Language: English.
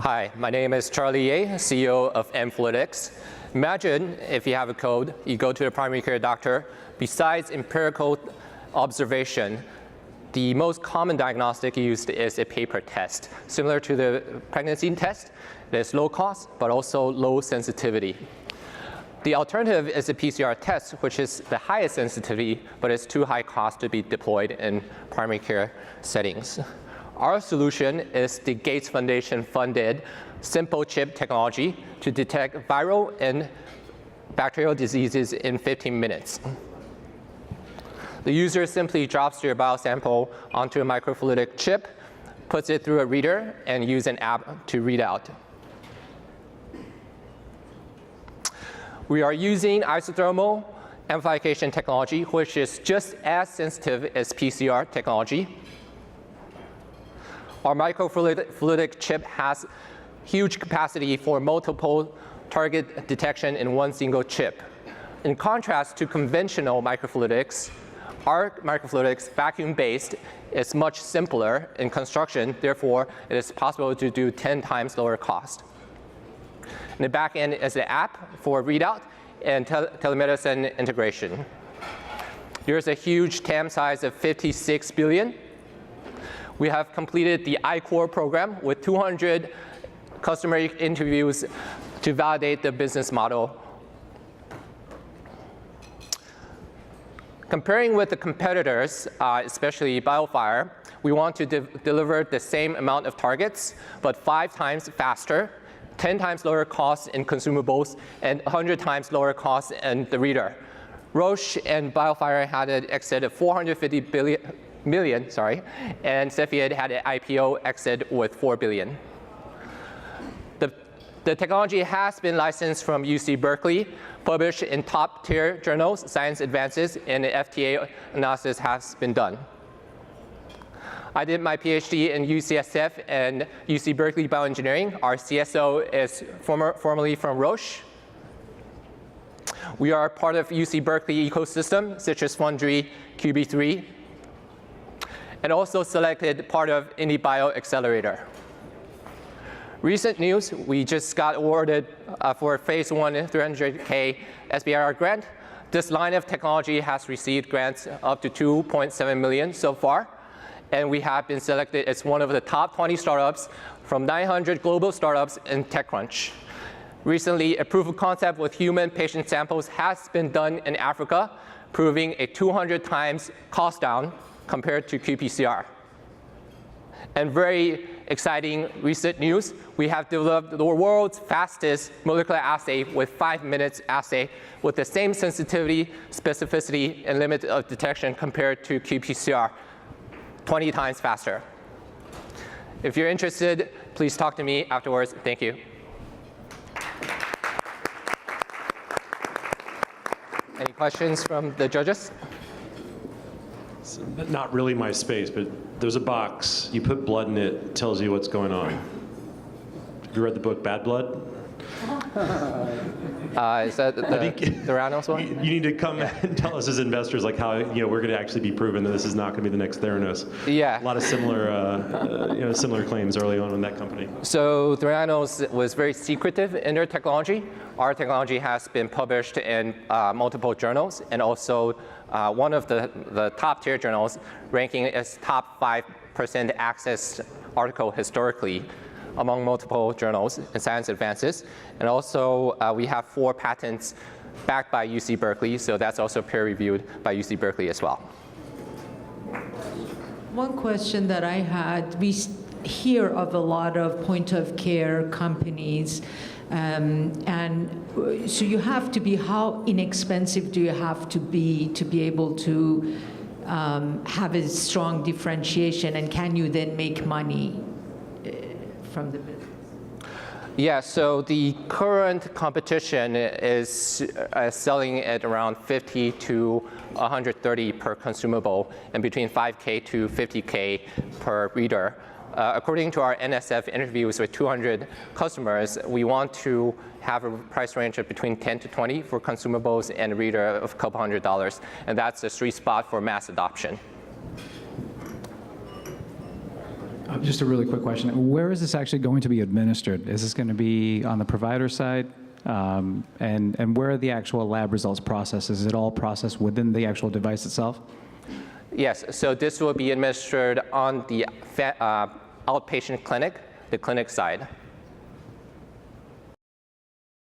Hi, my name is Charlie Ye, CEO of mFluiDx. Imagine if you have a cold, you go to a primary care doctor. Besides empirical observation, the most common diagnostic used is a paper test. Similar to the pregnancy test, there's low cost, but also low sensitivity. The alternative is a PCR test, which is the highest sensitivity, but it's too high cost to be deployed in primary care settings. Our solution is the Gates Foundation funded simple chip technology to detect viral and bacterial diseases in 15 minutes. The user simply drops their biosample onto a microfluidic chip, puts it through a reader, and use an app to read out. We are using isothermal amplification technology, which is just as sensitive as PCR technology. Our microfluidic chip has huge capacity for multiple target detection in one single chip. In contrast to conventional microfluidics, our microfluidics, vacuum-based, is much simpler in construction. Therefore, it is possible to do 10 times lower cost. In the back end is the app for readout and telemedicine integration. Here's a huge TAM size of 56 billion. We have completed the I-Core program with 200 customer interviews to validate the business model. Comparing with the competitors, especially BioFire, we want to deliver the same amount of targets, but 5 times faster, 10 times lower cost in consumables, and 100 times lower cost in the reader. Roche and BioFire had an exit of 450 million, and Cepheid had an IPO exit with 4 billion. The technology has been licensed from UC Berkeley, published in top-tier journals, Science Advances, and the FDA analysis has been done. I did my PhD in UCSF and UC Berkeley Bioengineering. Our CSO is formerly from Roche. We are part of UC Berkeley ecosystem, Citrus Foundry, QB3, and also selected part of IndieBio Accelerator. Recent news, we just got awarded for a phase 1 $300K SBIR grant. This line of technology has received grants up to 2.7 million so far. And we have been selected as one of the top 20 startups from 900 global startups in TechCrunch. Recently, a proof of concept with human patient samples has been done in Africa, proving a 200 times cost down compared to qPCR. And very exciting recent news, we have developed the world's fastest molecular assay with 5 minutes assay with the same sensitivity, specificity, and limit of detection compared to qPCR, 20 times faster. If you're interested, please talk to me afterwards. Thank you. Any questions from the judges? Not really my space, but there's a box. You put blood in it, it tells you what's going on. Have you read the book Bad Blood? Is that the Theranos one? You need to come and tell us as investors like how we're going to actually be proven that this is not going to be the next Theranos. Yeah. A lot of similar similar claims early on in that company. So Theranos was very secretive in their technology. Our technology has been published in multiple journals, and also one of the top tier journals ranking as top 5% access article historically among multiple journals in Science Advances. And also we have 4 patents backed by UC Berkeley, so that's also peer reviewed by UC Berkeley as well. One question that I had, we hear of a lot of point of care companies, and so you have to be, how inexpensive do you have to be able to have a strong differentiation, and can you then make money from the business? Yeah, so the current competition is selling at around 50 to 130 per consumable and between 5K to 50K per reader. According to our NSF interviews with 200 customers, we want to have a price range of between 10 to 20 for consumables and a reader of a couple $100, and that's the sweet spot for mass adoption. Just a really quick question. Where is this actually going to be administered? Is this going to be on the provider side? And where are the actual lab results processed? Is it all processed within the actual device itself? Yes, so this will be administered on the outpatient clinic, the clinic side.